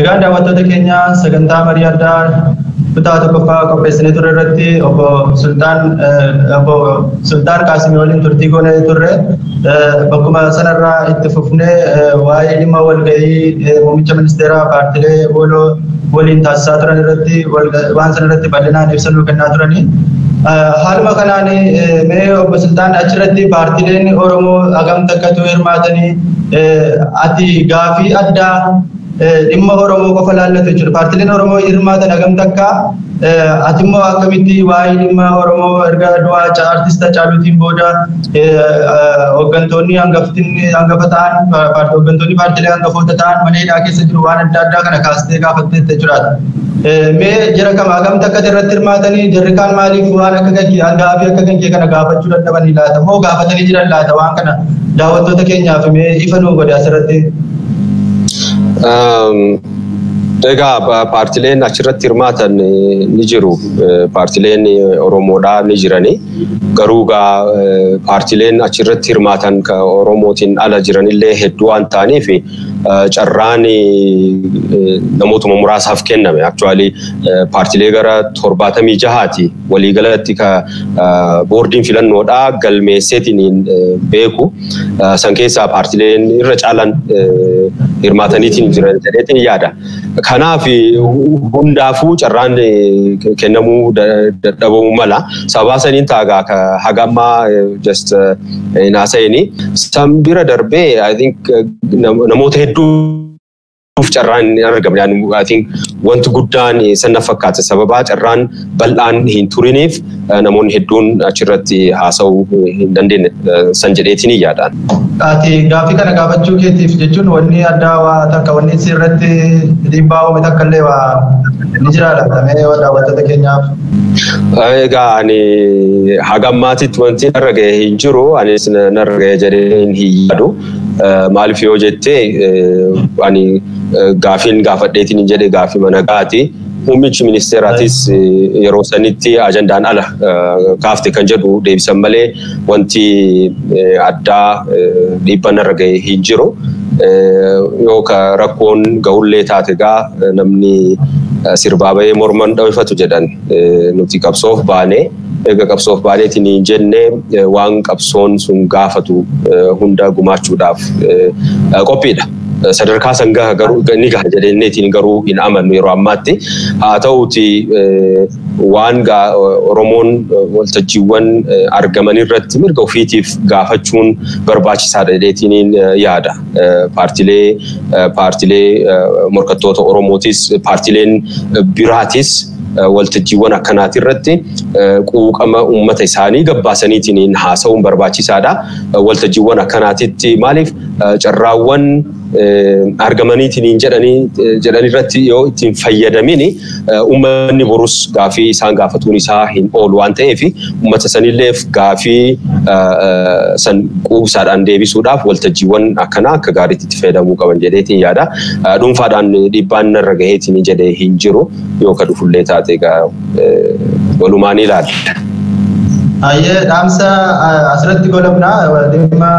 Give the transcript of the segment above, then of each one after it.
Egaa daawwattoota keenya sagantaa Marii Addaa Kutaa 2ffaa qopheessinee turre irratti Obbo Sulxaan Qaasim waliin turtii goonee turre bakkuma sanarraa itti fufnee waa'ee dhimma walgahii muummicha ministeeraa paartilee waliin taasisaa turan irratti waan sana irratti bal'inaan ibsannoo kennaa turanii. Haaluma kanaan mee Obbo Sulxaan achirratti paartileen Oromoo hagam takkatu hirmaatanii ati gaafii addaa dhimma Oromoo qofa laallatu jechuudha. Paartileen Oromoo hirmaatan hagam takka ati immoo akkamitti waa'ee dhimma Oromoo erga du'a artista Hacaaluutiin booda hooggantoonni hangafa ta'an hooggantoonni paartilee hangafoota ta'an mana hidhaa keessa jiru waan adda addaa kana kaastee gaafattee jechuudha. Mee jara kam hagam takka irratti hirmaatanii jarri kaan maaliif waan akka gaafii akka gankee kana gaafachuu dadhabanii laata moo gaafatanii jiran laata waan kana daawwattoota keenyaaf mee ifa nuu godhe asirratti. Egaa paartileen achirratti hirmaatan ni jiru. Paartileen Oromoodhaa ni jirani. Garuu paartileen achirratti hirmaatan Oromootiin ala jiranillee hedduu waan ta'aniif carraan namootuma muraasaaf kenname. Actually paartilee gara 76ti waliigalatti boordiin filannoodhaa galmeesseetiin beeku. San keessaa paartileen irra caalan hirmaataniitiin jiran jedheetiin yaada. Kanaaf hundaafuu carraan kennamuu dadhabamuu mala. Sababa saniin taagaa hagammaa just naasa'ini. San bira darbee I think namoota hedduu carraan argamne. I think wanti guddaan sanna fakkaata. Sababa carraan bal'aan hin turiniif namoonni hedduun achirratti haasa'uu hin dandeenye san jedheetiin yaadaan. Ati gaafii kana gaafachuu keetiif jechuun wanni addaa waa takka wanni sirratti dhiibbaa uume takka illee waa ni jira latamee daawwattoota keenyaaf. Egaa ani hagammaatitti wanti narra ga'e hin jiru. Anis narra ga'e jedhee hin yaadu. Maaliif yoo jettee ani gaafiin gaafadheetiin jedhe gaafii mana gaati. Muummichi ministeeraatis yeroo sanitti ajandaan ala kaafte kan jedhu deebisan malee wanti addaa dhiibbaa narra ga'e hin jiru. Yoo rakkoon gahullee taate namni sirbaa bahee morman dhawifatu jedhan nuti qabsoof baanee. Egaa qabsoof baaneetiin hin jenne waan qabsoon sun gaafatu hunda gumaachuudhaaf qophiidha. Sadarkaa san garuu ni gaha jedhanneetiin garuu hin amannu yeroo ammaatti. Haa ta'uuti waan Oromoon waltajjiiwwan argaman irratti mirga ofiitiif gaafachuun barbaachisaadha jedheetiin yaada. Paartilee morkattoota Oromootis paartileen biraatis waltajjiiwwan akkanaati irratti quuqama uummata isaanii gabbaasaniitiin haasa'uun barbaachisaadha. Waltajjiiwwan akkanaatitti maaliif carraawwan argamaniitiin jedhan irratti yoo ittiin fayyadamin uummanni borus gaafii isaan gaafatuun isaa hin oolu waan ta'eef uummata sanilleef gaafii san quubsaadhaan deebisuudhaaf waltajjiiwwan akkanaa akka gaariitti itti fayyadamuu qaban jedheetiin yaada. Dhuunfaadhaan dhiibbaan narra gaheetiin jedhee hin jiru yoo ka dhufullee taate walumaan ilaalla. Ayyee dhaamsa asirratti godhamna dhimma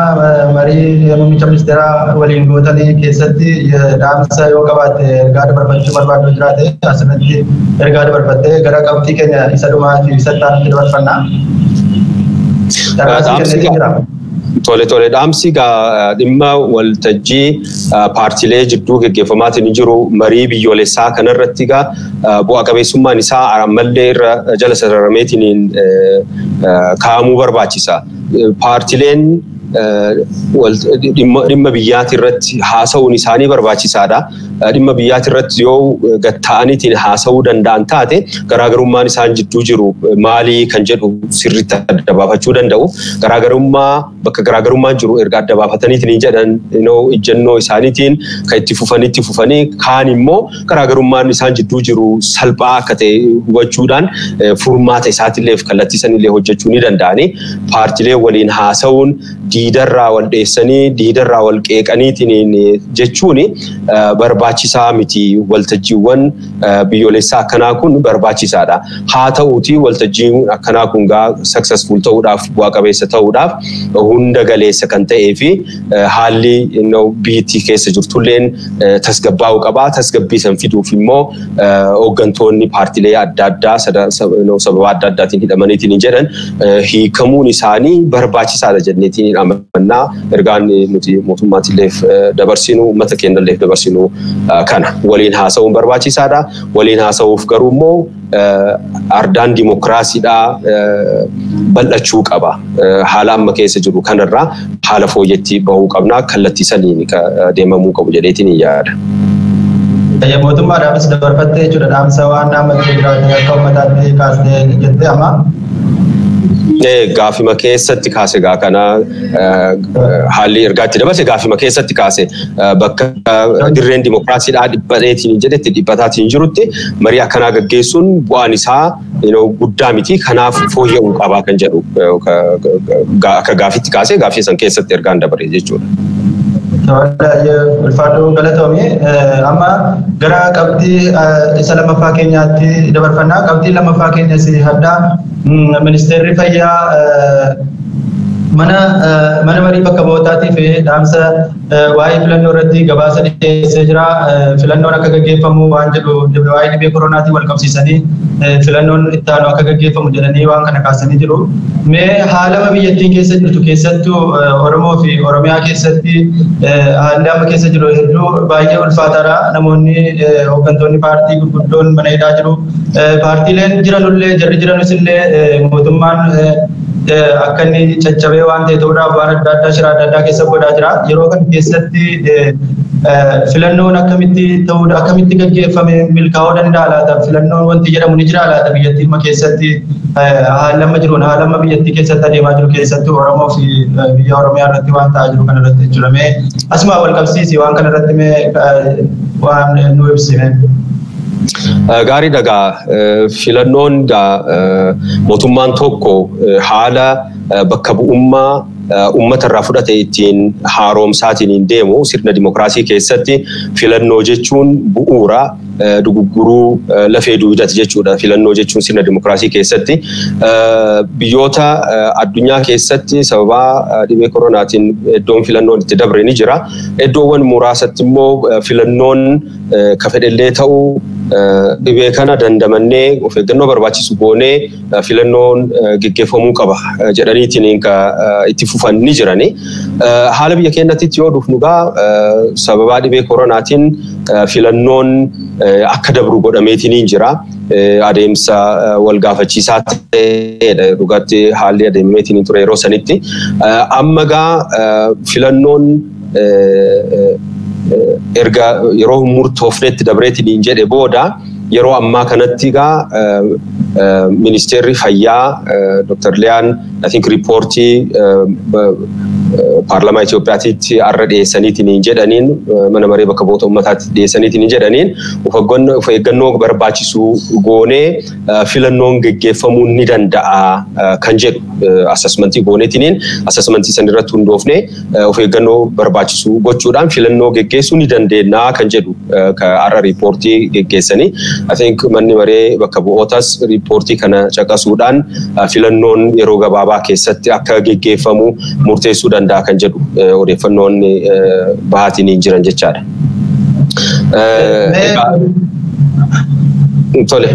marii muummicha ministeeraa waliin gootanii keessatti dhaamsa yoo qabaatte ergaa dabarfachuu barbaaddu jiraate asirratti ergaa dabarfattee gara qabxii keenya isa dhumaa fi isa taa'anii dabarfanna. Tole dhaamsi dhimma waltajjii paartilee jidduu gaggeeffamaatiin jiru marii biyyoolessaa kanarratti bu'aa qabeessummaan isaa ammallee irra jala sararameetiin kaa'amuu barbaachisa. Paartileen dhimma biyyaati irratti haasa'uun isaanii barbaachisaadha. Dhimma biyyaati irratti yoo gatta'aniitiin haasa'uu danda'an taate garaagarummaan isaan jidduu jiru maalii kan jedhu sirriitti adda baafachuu danda'u. Bakka garaagarummaan jiru erga adda baafataniitiin jedhan ijjennoo isaaniitiin kan itti fufanii kaan immoo garaagarummaan isaan jidduu jiru salphaa akka ta'e hubachuudhaan furmaata isaatiilleef kallattii sanillee hojjechuu ni danda'ani. Paartilee waliin haasa'uun diidarraa wal dheessanii diidarraa wal qeeqaniitiin jechuun barbaachisaa. barbaachisaa miti waltajjiiwwan biyyoolessaa akkanaa kun barbaachisaadha. Haa ta'uutii waltajjiin akkanaa kun gaa successful ta'uudhaaf bu'aa qabeessa ta'uudhaaf hunda galeessa kan ta'ee fi haalli biyyattii keessa jirtulleen tasgabbaa'uu qaba. Tasgabbii san fiduuf immoo hooggantoonni paartiilee adda addaa sababa adda addaatiin hidhamaniitiin jedhan hiikamuun isaanii barbaachisaadha jenneetiin amannaa ergaan nuti mootummaatiilleef dabarsinu uummata keenyalleef dabarsinu kana waliin haasa'uun barbaachisaadha. Waliin haasa'uuf garuu immoo ardaan dimokiraasiidhaa bal'achuu qaba. Haala amma keessa jiru kanarraa haala fooyyatti bahuu qabna. Kallattii saniin deemamuu qabu jedheetiin yaada. Mootummaadhaafis dabarfattee jechuudha dhaamsa waan dhaammattee jiraatan akka uummataatti kaastee jettee amma. Gaafima keessatti kaase gaa kana haalli ergaatti dabarse gaafima keessatti kaase bakka dirreen dimokiraasiidhaa dhiphateetiin jedhetti dhiphataatiin jirutti marii akkanaa gaggeessuun bu'aan isaa guddaa miti kanaaf fooyya'uu qabaa kan jedhu akka gaafitti kaase gaafii san keessatti ergaan dabare jechuudha. Ulfaadhuu galatoomii amma gara qabxii isa lammaffaa keenyaatti dabarfannaa. Qabxii lammaffaa keenyas addaa ministeerri fayyaa mana marii bakka bu'ootaatiif dhaamsa waa'ee filannoo irratti gabaasa dhiyeessee jira. Filannoon akka gaggeeffamu waan jedhu waa'ee dhibee koronaatiin wal qabsiisanii filannoon itti aanu akka gaggeeffamu jedhanii waan kana kaasanii jiru. Mee haala biyyattiin keessa jirtu keessattuu Oromoo fi Oromiyaa keessatti haalli amma keessa jiru hedduu baay'ee ulfaataadha. Namoonni hooggantoonni paartii gurguddoon mana hidhaa jiru. Paartiileen jiranullee jarri jiranis illee mootummaan akka inni caccabee waan ta'e ta'uudhaaf waan adda addaa shira adda addaa keessa godhaa jira. Yeroo kana keessatti filannoon akkamitti gaggeeffame milkaa'uu danda'a laata? Filannoon wanti jedhamu ni jira laata biyyattii amma keessatti haala amma jiruun haala amma biyyattii keessatti adeemaa jiru keessatti Oromoo fi biyya Oromiyaa irratti waan ta'aa jiru kana irratti jechuudha. Mee asuma wal qabsiisi waan kana irratti mee waan nu ibsime. Gaarii dhagaa filannoon mootummaan tokko haala bakka bu'ummaa uummata irraa fudhate ittiin haaromsaatiin deemu sirna dimokiraasii keessatti filannoo jechuun bu'uura dugugguruu lafee duudati jechuudha. Filannoo jechuun sirna dimokiraasii keessatti biyyoota addunyaa keessatti sababa dhibee koronaatiin iddoon filannoon itti dabre ni jira. Iddoowwan muraasatti immoo filannoon ka fedhellee ta'uu dhibee kana dandamannee of eeggannoo barbaachisu goonee filannoon gaggeeffamuu qaba jedhaniitiin itti fufan ni jirani. Haala biyya keenyatti yoo dhufnu sababa dhibee koronaatiin filannoon akka dabru godhameetiin jira. Adeemsa wal gaafachiisaa ta'edha dhugaatti haalli adeemameetiin ture yeroo sanitti. Amma filannoon erga yeroo murtoofnetti dabreetiin jedhe booda yeroo ammaa kanatti ministeerri fayyaa Dr. Liyaan I think riipoortii paarlamaa Itoophiyaatiitti arra dhiyeessaniitiin jedhaniin mana maree bakka bu'oota uummataatti dhiyeessaniitiin jedhaniin of eeggannoo barbaachisu goonee filannoon gaggeeffamuu ni danda'a kan jedhu assessmentii gooneetiin assessmentii san irratti hundoofne of eeggannoo barbaachisu gochuudhaan filannoo gaggeessuu ni dandeenya kan jedhu arra riipoortii gaggeessanii I think manni maree bakka bu'ootas riipoortii kana caqasuudhaan filannoon yeroo gabaabaa keessatti akka gaggeeffamu murteessuu danda'a kan jedhu odeeffannoon bahaatiin jiran jechaadha. Tole.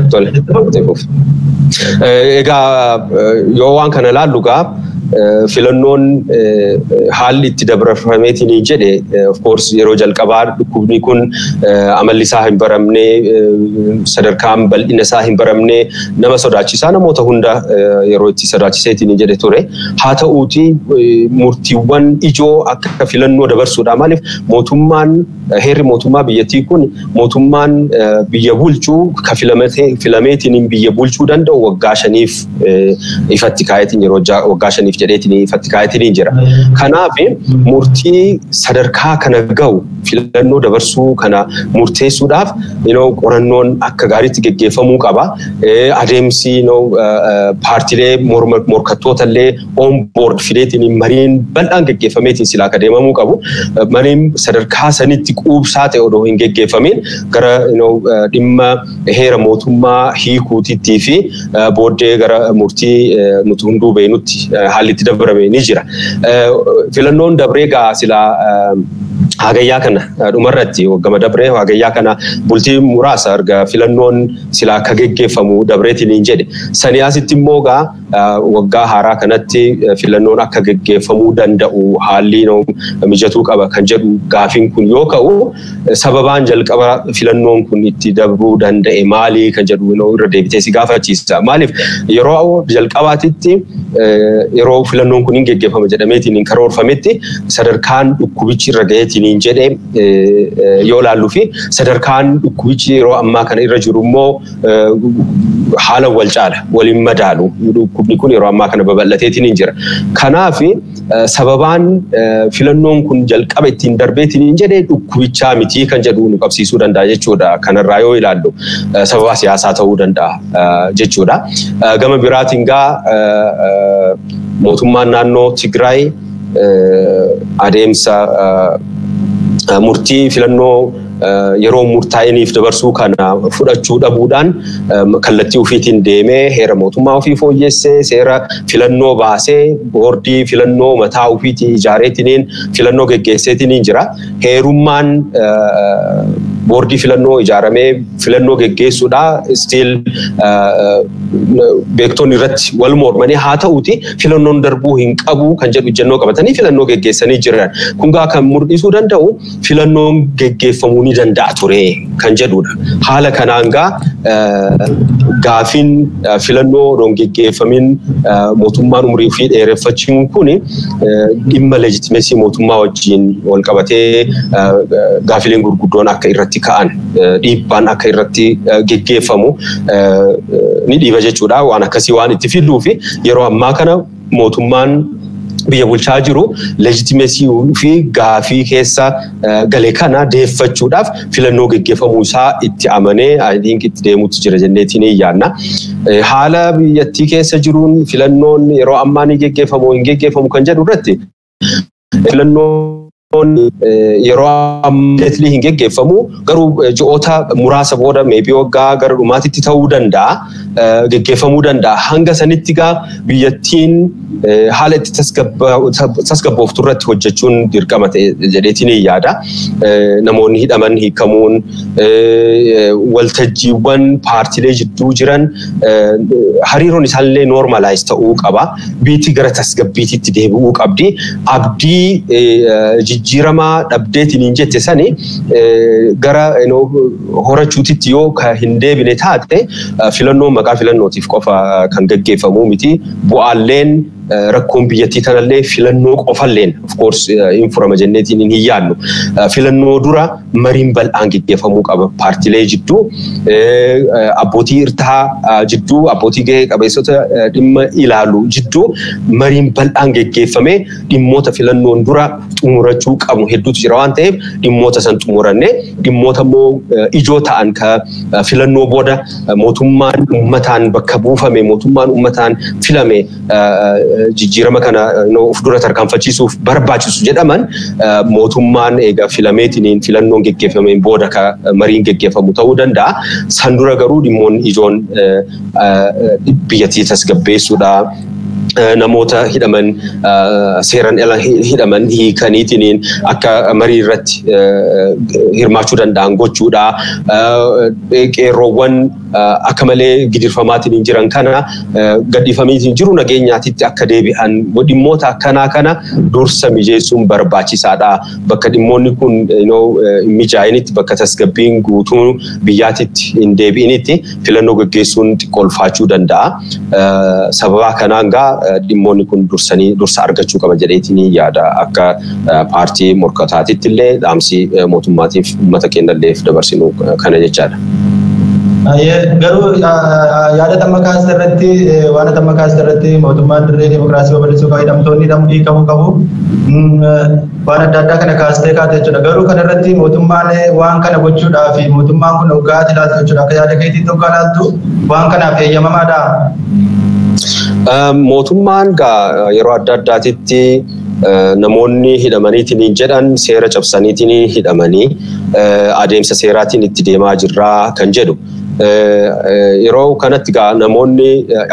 Egaa yoo waan kana ilaallu filannoon haalli itti dabarfameetiin jedhe of course yeroo jalqabaa dhukkubni kun amalli isaa hin baramne sadarkaan bal'ina isaa hin baramne nama sodaachisaa namoota hunda yeroo itti sodaachiseetiin jedhe ture. Haa ta'uutii murtiiwwan ijoo akka filannoo dabarsuudha. Maaliif mootummaan heerri mootummaa biyyattii kun mootummaan biyya bulchuu ka filameetiin biyya bulchuu danda'u waggaa 5 ifatti kaayetiin yeroo waggaa 5 jedheetiin ifatti kaayetiin jira. Kanaaf murtii sadarkaa kana ga'u filannoo dabarsuu kana murteessuudhaaf qorannoon akka gaariitti geggeeffamuu qaba. Adeemsi paartiilee morkattoota illee on board fideetiin mariin bal'aan geggeeffameetiin silaa akka deemamuu qabu. Mariin sadarkaa sanitti quubsaa ta'e odoo hin geggeeffamin gara dhimma heera mootummaa hiikuutittii fi booddee gara murtii nuti hunduu beeknutti haalli itti dabarame ni jira. Filannoon dabree gaa silaa hagayyaa kana dhumarratti waggama dabree hagayyaa kana bultii muraasa erga filannoon silaa akka geggeeffamu dabreetiin hin jedhe. Sanii asitti immoo gaa waggaa haaraa kanatti filannoon akka geggeeffamuu danda'u haalli mijatuu qaba kan jedhu gaafiin kun yoo ka'u sababaan jalqaba filannoon kun itti dabruu danda'e maali kan jedhu irra deebitee si gaafachiisa. Maaliif yeroo jalqabaatitti yeroo filannoon kun hin geggeeffama jedhameetiin hin karoorfametti sadarkaan dhukkubichi irra ga'eetiin hin jedhe yoo laallu fi sadarkaan dhukkubichi yeroo ammaa kana irra jiru immoo haala wal caala waliin madaalu dhukkubni kun yeroo ammaa kana babal'ateetiin hin jira. Kanaaf sababaan filannoon kun jalqaba ittiin darbeetiin hin jedhe dhukkubichaa miti kan jedhu nu qabsiisuu danda'a jechuudha. Kanarraa yoo ilaallu sababa siyaasaa ta'uu danda'a jechuudha. Gama biraatiin gaa mootummaan naannoo Tigraay adeemsa murtii filannoo yeroo murtaa'iniif dabarsuu kana fudhachuu dhabuudhaan kallattii ofiitiin deemee heera mootummaa ofii fooyyessee seera filannoo baasee boordii filannoo mataa ofiitii ijaareetiin filannoo geggeesseetiin jira. Heerummaan boordii filannoo ijaaramee filannoo geggeessuudha still beektoonni irratti wal mormanii haa ta'uuti filannoon darbuu hin qabu kan jedhu ejjennoo qabatanii filannoo geggeessanii jiran. Kun gaa kan mul'isuu danda'u filannoon geggeeffamuu ni danda'a ture kan jedhudha. Haala kanaan gaa gaafiin filannoo odoon geggeeffamin mootummaan umurii ofii dheereffachuun kun dhimma leejitimeesii mootummaa wajjiin wal qabatee gaafileen gurguddoon akka irratti ka'an dhiibbaan akka irratti geggeeffamu ni dhiiba jechuudha. Waan akkasii waan itti fiduu fi yeroo ammaa kana mootummaan biyya bulchaa jiru leejitimeesii fi gaafii keessa galee kana deeffachuudhaaf filannoo geggeeffamuu isaa itti amanee itti deemuutti jira jenneetiin yaadna. Haala biyyattii keessa jiruun filannoon yeroo ammaa ni geggeeffamu hin geggeeffamu kan jedhu irratti filannoon yeroo ammaa hin geggeeffamu garuu ji'oota muraasa booda maybe waggaa gara dhumaatitti ta'uu danda'a. Geggeeffamuu danda'a. Hanga sanitti gaa biyyattiin haala itti tasgabbooftu irratti hojjechuun dirqama ta'e jedheetiin yaada. Namoonni hidhaman hiikamuun waltajjiiwwan paartiilee jidduu jiran hariiroon isaallee normalize ta'uu qaba. Biitii gara tasgabbiititti deebi'uu qabdi. Abdii jijjiiramaa dhabdeetiin hin jette sani gara horachuutitti yoo hin deebine taate filannoon maqaa filannootiif qofa kan geggeeffamu miti. Bu'aaleen rakkoon biyyattii kanallee filannoo qofalleen of course infurama jenneetiin hin yaadnu. Filannoo dura mariin bal'aan geggeeffamuu qaba paartiilee jidduu, abbootii irtaa jidduu, abbootii gahee qabeessota dhimma ilaalu jidduu mariin bal'aan geggeeffamee dhimmoota filannoon dura xumurachuu qabu hedduutu jira waan ta'eef dhimmoota san xumuranne dhimmoota immoo ijoo ta'an ka filannoo booda mootummaan uummataan bakka buufame mootummaan uummataan filame jijjiirama kana of dura tarkaanfachiisuuf barbaachisu jedhaman mootummaan eega filameetiin filannoon geggeeffameen booda ka mariin geggeeffamu ta'uu danda'a. San dura garuu dhimmoonni ijoon biyyattii tasgabbeessuudha. Namoota hidhaman seeran hidhaman hiikaniitiin akka marii irratti hirmaachuu danda'an gochuudha. Qeerroowwan akka malee gidirfamaatiin jiran kana gadhiifamaatiin jiru nageenyaatitti akka deebi'an dhimmoota akkanaa kana dursa mijeessuun barbaachisaadha. Bakka dhimmoonni kun mijaa'initti bakka tasgabbiin guutuu biyyaatitti hin deebi'initti filannoo gaggeessuun xiqqoolfaachuu danda'a. Sababa kanaan gaa dhimmoonni kun dursa argachuu qaba jedheetiin yaada. Akka paartii morkataatitti illee dhaamsi mootummaatiif uummata keenyalleef dabarsinu kana jechaadha. Garuu yaada tamma kaasirratti waan tamma kaasirratti mootummaan dirree dimokiraasii babal'isuu qabu hidhamtoonni hiikamuu qabu waan adda addaa kana kaastee kaate jechuudha. Garuu kanarratti mootummaan waan kana gochuudhaaf mootummaan kun hoggaatti ilaaltu jechuudha. Akka yaada keetiitti hoggaa ilaaltu waan kanaaf eeyyamamaadha. Mootummaan yeroo adda addaatitti namoonni hidhamaniitiin jedhan seera cabsaniitiin hidhamanii adeemsa seeraatiin itti deemaa jirraa kan jedhu. Yeroo kanatti namoonni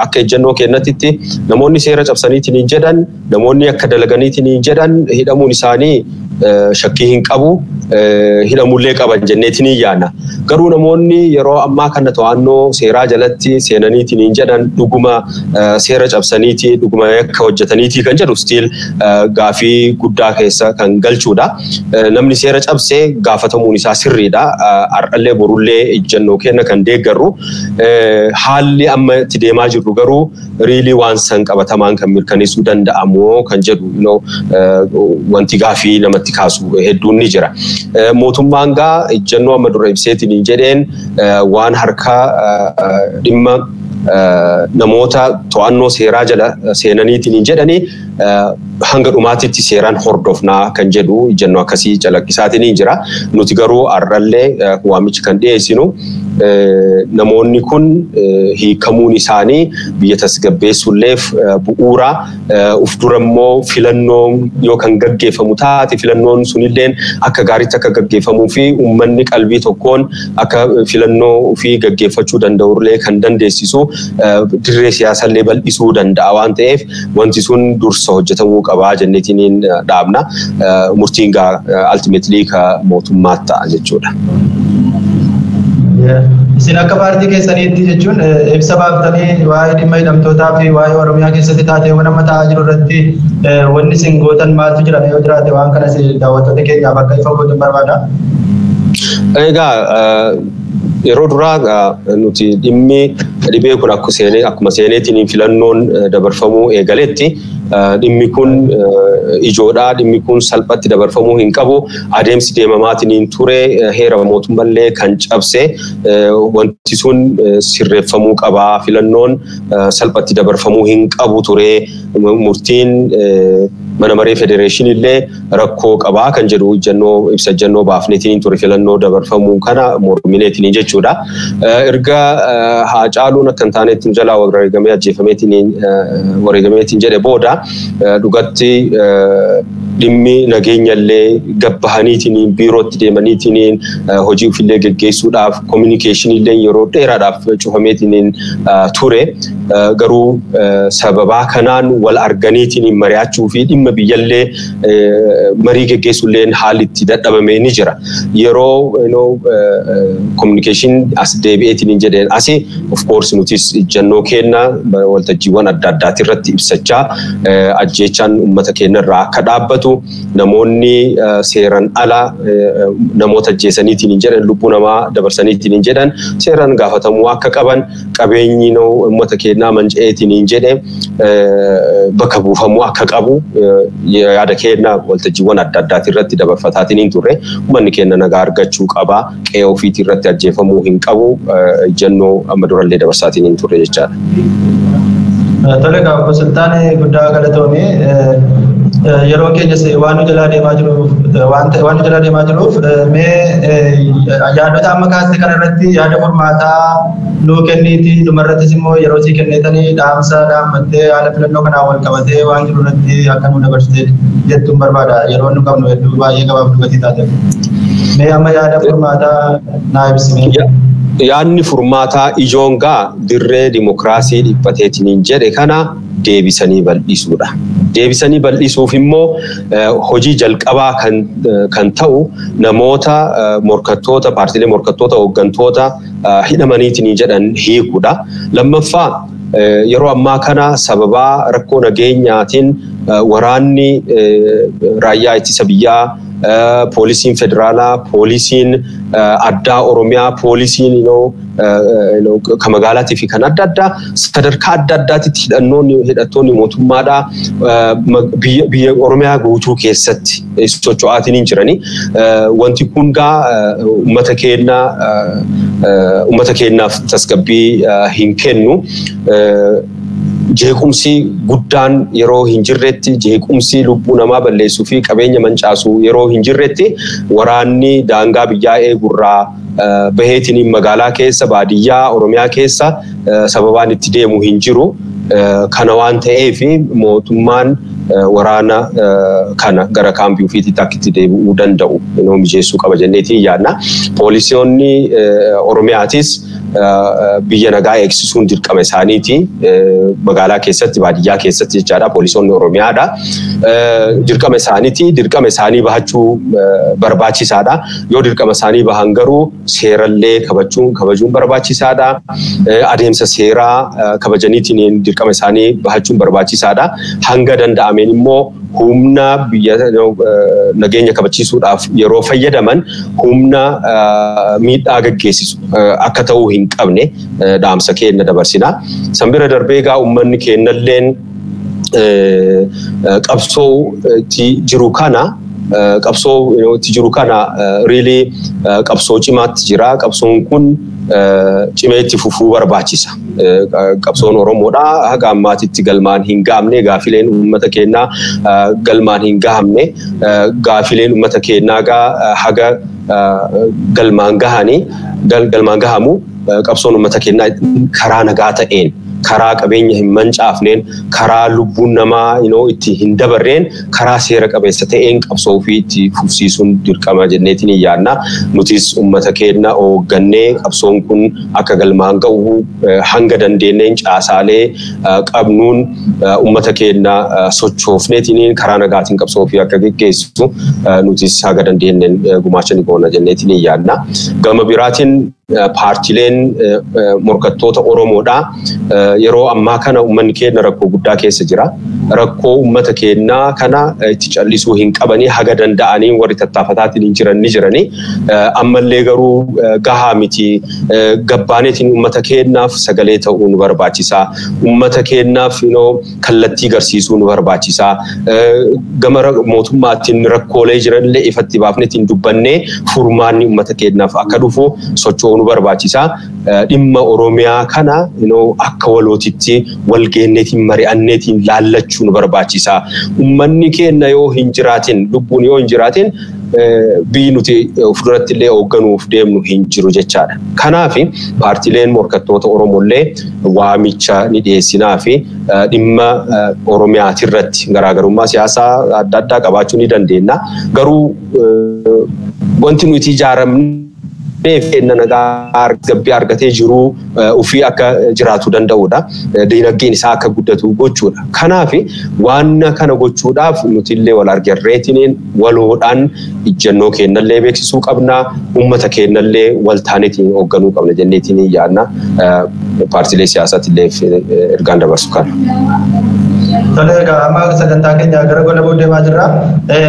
akka ejjennoo kennatitti namoonni seera cabsaniitiin jedhan namoonni akka dalaganiitiin jedhan hidhamuun isaanii shakkii hin qabu hidhamullee qaban jenneetiin yaana. Garuu namoonni yeroo ammaa kana to'annoo seeraa jalatti seenaniitiin jedhan dhuguma seera cabsaniitii dhuguma akka hojjetaniitii kan jedhu stiil gaafii guddaa keessa kan galchuudha. Namni seera cabsee gaafatamuun isaa sirriidha. Har'allee borullee ejjennoo kenna kan deeggarru. Haalli amma itti deemaa jirru garuu riilii waan san qabatamaan kan mirkaneessuu danda'amu kan jedhu wanti gaafii namatti kaasu hedduun ni jira. Mootummaan ejjennoo amma dura ibseetiin jedheen waan harka dhimma namoota to'annoo seeraa jala seenaniitiin jedhanii hanga dhumaatitti seeraan hordofnaa kan jedhu ejjennoo akkasii calaqqisaatiin jira. Nuti garuu har'allee waamicha kan dhiyeessinu namoonni kun hiikamuun isaanii biyya tasgabbeessuulleef bu'uura uf durammoo filannoo yoo kan gaggeeffamu taate filannoon sunillee akka gaariitti akka gaggeeffamuu fi uummanni qalbii tokkoon akka filannoo ofii gaggeeffachuu danda'ullee kan dandeessisu dirree siyaasallee bal'isuu danda'a waan ta'eef wanti sun dursa hojjetamuu qabaa jenneetiin dhaabna. Murtiin ultimately ka mootummaa ta'a jechuudha. Isin akka paartii keessaniitti jechuun ibsa baaftanii waa'ee dhimma hidhamtootaa fi waa'ee Oromiyaa keessatti taateewwan amma ta'aa jiru irratti wanni isin gootan maaltu jira yoo jiraate waan kana daawwattoota keenyaaf akka ifa gootan barbaada. Yeroo duraa nuti dhibee kun akkuma seeneetiin filannoon dabarfamuu eegaletti dhimmi kun ijoodhaa dhimmi kun salphatti dabarfamuu hin qabu adeemsi deemamaatiin ture heera mootummallee kan cabse wanti sun sirreeffamuu qabaa filannoon salphatti dabarfamuu hin qabu ture murtiin mana maree federeeshinii illee rakkoo qabaa kan jedhu ibsa ejjennoo baafneetiin ture filannoo dabarfamuu kana mormineetiin jechuudha. Erga Haacaaluun akka hin taanetti jalaa wareegamee ajjeefameetiin jedhe booda dhugatti dhimmi nageenyallee gabbahaniitiin biirootti deemaniitiin hojii ofillee geggeessuudhaaf communicationillee yeroo dheeraadhaaf cufameetiin ture. Garuu sababaa kanaan wal arganiitiin mari'achuu fi dhimma biyyallee marii geggeessullee haalli itti dadhabame ni jira. Yeroo communication as deebi'eetiin jedheen asi of course nutis ejjennoo kenna waltajjiiwwan adda addaati irratti ibsachaa ajjeechaan uummata keenya irraa akka dhaabbatu namoonni seeran ala namoota ajjeesaniitiin jedhan lubbuu namaa dabarsaniitiin jedhan seeran gaafatamuu akka qaban qabeenyi uummata keenyaa manca'eetiin jedhe bakka buufamuu akka qabu yaada keenya waltajjiiwwan adda addaati irratti dabarfataatiin turre uummanni keenya nagaa argachuu qaba qe'ee ofiitii irratti ajjeefamuu hin qabu ejjennoo amma durallee dabarsaatiin turre jechaadha. Tole Obbo Sulxaan guddaa galatoomee yeroo keenyas waan nu jalaa deemaa jiruuf mee yaadota amma kaaste kana irratti yaada furmaataa nuu kenniiti dhumarrattis immoo yeroo sii kennitanii dhaamsa dhaammattee haala filannoo kanaa wal qabatee waan jiru irratti akka nu dabarsitee jettuun barbaada yeroo nu qabnu hedduu baay'ee gabaaf dhugatii taate. Mee amma yaada furmaataa naa ibsime. Yaadni furmaataa ijoon dirree dimokiraasii dhiphateetiin jedhe kana deebisanii bal'isuudha. Deebisanii bal'isuuf immoo hojii jalqabaa kan ta'u namoota morkattoota paartiilee morkattoota hooggantoota hidhamaniitiin jedhan hiikuudha. Lammaffaa yeroo ammaa kana sababaa rakkoo nageenyaatiin waraanni raayyaa ittisa biyyaa poolisiin federaalaa, poolisiin addaa Oromiyaa, poolisiin kan magaalaatii fi kan adda addaa sadarkaa adda addaatti hidhattoonni mootummaadhaa biyya Oromiyaa guutuu keessatti socho'aatiin hin jirani. Wanti kun uummata keenyaaf tasgabbii hin kennu. Jeequmsi guddaan yeroo hin jirretti, jeequmsi lubbuu namaa balleessuu fi qabeenya mancaasu yeroo hin jirretti waraanni daangaa biyyaa eegurraa baheetiin magaalaa keessa, baadiyyaa Oromiyaa keessa sababaan itti deemu hin jiru. Kana waan ta'eef mootummaan waraana kana gara kaampii ofiitti akka itti deebi'uu danda'u mijeessuu qaba jenneetiin yaadna. Poolisoonni Oromiyaatis biyya nagaa eegsisuun dirqama isaaniiti. Magaalaa keessatti, baadiyyaa keessatti jechaadha. Poolisoonni Oromiyaadha. Dirqama isaaniiti. Dirqama isaanii bahachuu barbaachisaadha. Yoo dirqama isaanii bahan garuu seerallee kabajuun barbaachisaadha. Adeemsa seeraa kabajaniitiin dirqama isaanii bahachuun barbaachisaadha. Hanga danda'ameen immoo humna biyya nageenya kabachiisuudhaaf yeroo fayyadaman humna miidhaa gaggeessisu akka ta'uu hin qabne dhaamsa keenya dabarsina. Sanbira darbee uummanni keenyalleen qabsoo itti jiru kana really qabsoo cimaatti jira. Qabsoon kun cimee itti fufuu barbaachisa. Qabsoon Oromoodhaa haga ammaatitti galmaan hin gahamne, gaafileen uummata keenyaa galmaan hin gahamne, gaafileen uummata keenyaa haga galmaan gahamu qabsoon uummata keenyaa karaa nagaa ta'een, karaa qabeenya hin mancaafneen, karaa lubbuun namaa itti hin dabarreen, karaa seera qabeessa ta'een qabsoo ofii itti fufsiisuun dirqama jenneetiin hin yaadna. Nutis uummata keenya hooggannee qabsoon kun akka galmaan gahu hanga dandeenyeen caasaalee qabnuun uummata keenya sochoofneetiin karaa nagaatiin qabsoo ofii akka gaggeessu nutis haga dandeenyeen gumaacha ni goona jenneetiin hin yaadna. Gama biraatiin paartileen morkattoota Oromoodhaa yeroo ammaa kana uummanni keenya rakkoo guddaa keessa jira. Rakkoo uummata keenyaa kana itti callisuu hin qabanii haga danda'anii warri tattaafataatiin hin jiran ni jiranii. Ammallee garuu gahaa miti. Gabbaaneetiin uummata keenyaaf sagalee ta'uu nu barbaachisa. Uummata keenyaaf kallattii garsiisuu nu barbaachisa. Gama mootummaatiin rakkoolee jiranillee ifatti baafneetiin dubbannee furmaanni uummata keenyaaf akka dhufu socho'uu nu barbaachisa. Dhimma Oromiyaa kana akka walootitti walgeenneetiin mari'anneetiin laallachuu nu barbaachisa. Uummanni keenya yoo hin jiraatin, lubbuun yoo hin jiraatin biyyi nuti fuulduratti illee hoogganuuf deemnu hin jiru jechaadha. Kanaaf paartileen morkattoota Oromollee waamicha ni dhiyeessinaa fi dhimma Oromiyaatirratti garaagarummaa siyaasaa adda addaa qabaachuu ni dandeenya. Garuu wanti nuti ijaaramne Feenna nagaa gabbii argatee jiru ofii akka jiraatu danda'udha. Diinagdeen isaa akka guddatu gochuudha. Kanaaf waan kana gochuudhaaf nuti illee wal argarreetiin waloodhaan ijjannoo keenyallee beeksisuu qabna. Uummata keenyallee wal taaneetiin hoogganuu qabna jenneetiin yaadna. Paartilee siyaasaatti illee ergaan dabarsu kana. Tolega amma sagantaa keenya gara gola booddee jirra.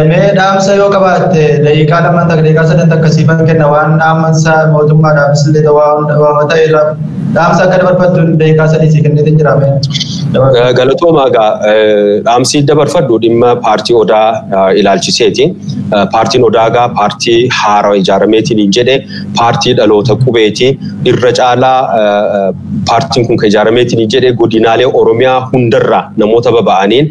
Mee dhaamsa yoo qabaatte daqiiqaa lamaan daqiiqaa sadan akkasiifan kenna waan dhaamsa mootummaadhaafis illee waan ta'eedhaaf dhaamsa akka dabarfattu daqiiqaa sadii si kenneetiin jira. Galatoomaa dhaamsi dabarfadhu dhimma paartii Odaa ilaalchiseeti. Paartiin Odaa paartii haaraa ijaarameetiin hin jedhe paartii dhaloota qubeeti. Irra caalaa paartiin kun kan ijaarameetiin hin jedhe godinaalee Oromiyaa hundarraa namoota baba'aniin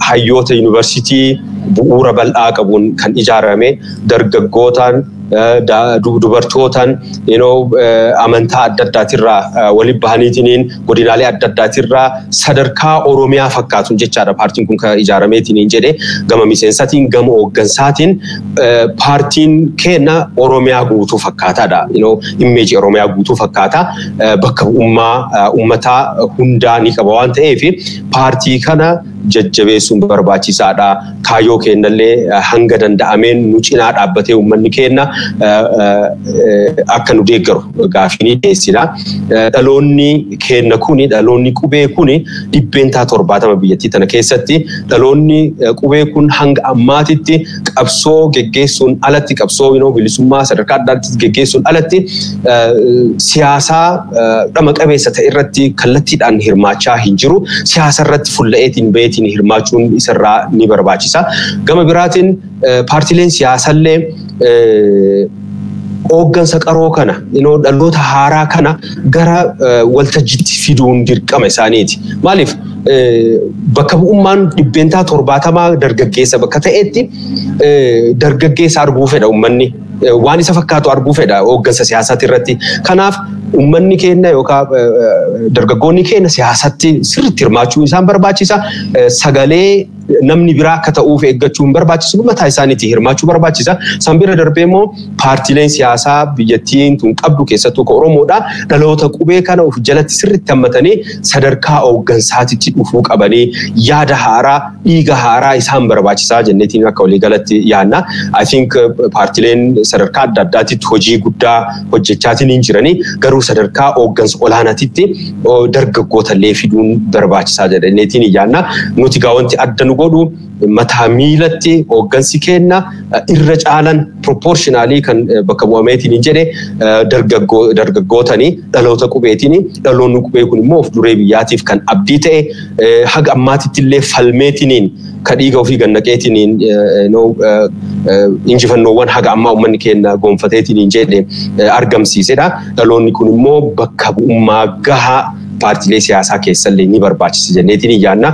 hayyoota yuunivarsiitii bu'uura bal'aa qabuun kan ijaarame dargaggootaan dubartootaan amantaa adda addaatirraa waliin bahaniitiin godinaalee adda addaatirraa sadarkaa Oromiyaa fakkaatuun jechaadha paartiin kun kan ijaarameetiin hin jedhe gama miseensatiin gama hooggansaatiin paartiin keenya Oromiyaa guutuu fakkaataadha. Immeeji Oromiyaa guutuu fakkaata bakka uummataa hundaa ni qaba waan ta'eef paartii kana jajjabeessuun barbaachisaadha. Kaayyoo kennallee hanga danda'ameen nu cinaa dhaabbatee uummanni kenna akka nu deeggaru gaafii dhiyeessina. Dhaloonni kenna kuni dhaloonni qubee kuni dhibbeentaa 70 biyyattii tana keessatti dhaloonni qubee kun hanga ammaatitti qabsoo geggeessuun alatti qabsoo bilisummaa sadarkaa addaatti geggeessuun alatti siyaasaa dhama qabeessa ta'e irratti kallattiidhaan hirmaachaa hin jiru. Siyaasa irratti fulla'eetiin baheetiin hirmaachuun isarraa ni barbaachisa. Gama biraatiin paartileen siyaasallee hooggansa qaroo kana dhaloota haaraa kana gara waltajjiitti fiduun dirqama isaaniiti. Maaliif bakka bu'ummaan dhibbeentaa 70 dargaggeessa bakka ta'etti dargaggeessa arguu fedha uummanni. Waan isa fakkaatu arguu fedha hooggansa siyaasaati irratti. Kanaaf uummanni keenya yookaan dargaggoonni keenya siyaasatti sirriitti hirmaachuu isaan barbaachisa. Sagalee namni biraa akka ta'uuf eeggachuun barbaachisu mataa isaaniitti hirmaachuu barbaachisa. San bira darbee immoo paartileen siyaasaa biyyattiin tun qabdu keessattuu Oromoodha. Dhaloota qubee kana of jalatti sirriitti hammatanii sadarkaa hooggansaatitti dhufuu qabanii yaada haaraa, dhiiga haaraa isaan barbaachisaa jenneetiin akka waliigalatti yaadna. I think paartileen sadarkaa adda addaatitti hojii guddaa hojjechaatiin hin jiranii garuu sadarkaa hooggansa olaanaatitti dargaggoota illee fiduun barbaachisaa jenneetiin yaadna. Nuti wanti adda godhu mataa miilatti hooggansi kenna irra caalan proportionally kan bakka bu'ameetiin jedhe dargaggootanii dhaloota qubeetiin dhaloonni qubee kun immoo of duree biyyaatiif kan abdii ta'e haga ammaatitti illee falmeetiin kadhiiga ofii gannaqeetiin injifannoowwan haga ammaa uummanni keenya gonfateetiin jedhe argamsiisedha. Dhaloonni kun immoo bakka bu'ummaa gahaa paartilee siyaasaa keessallee ni barbaachisa jenneetiin yaadna.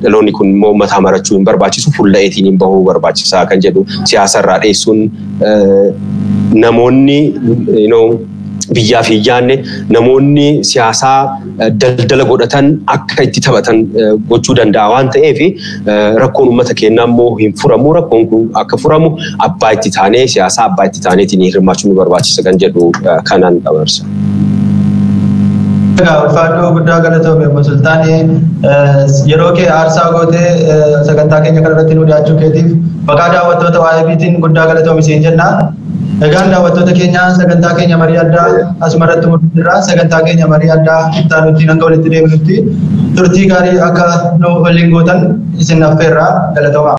Dhaloonni kun immoo mataa marachuu hin barbaachisu fulla'eetiin bahuu barbaachisaa kan jedhu siyaasarraa dheessuun namoonni biyyaa fi yaanne namoonni siyaasaa daldala godhatan akka itti taphatan gochuu danda'a waan ta'eef rakkoon uummata keenyaa immoo hin furamu. Rakkoon kun akka furamu abbaa itti taanee siyaasaa abbaa itti taaneetiin hirmaachuu nu barbaachisa kan jedhu kanaan dabarsa. Ulfaadhoo guddaa galatoome Obbo Sulxaan yeroo kee aarsaa gootee sagantaa keenya kanarratti nu dhiyaachuu keetiif maqaa daawwattoota OIBtiin guddaa galatoome siin jenna. Egaan daawwattoota keenya sagantaa keenya Marii Addaa asumarratti mul'isirra sagantaa keenya Marii Addaa ittaanutti hanga walitti deebinutti turtii gaarii akka nu waliin gootan isin affeerra galatooma.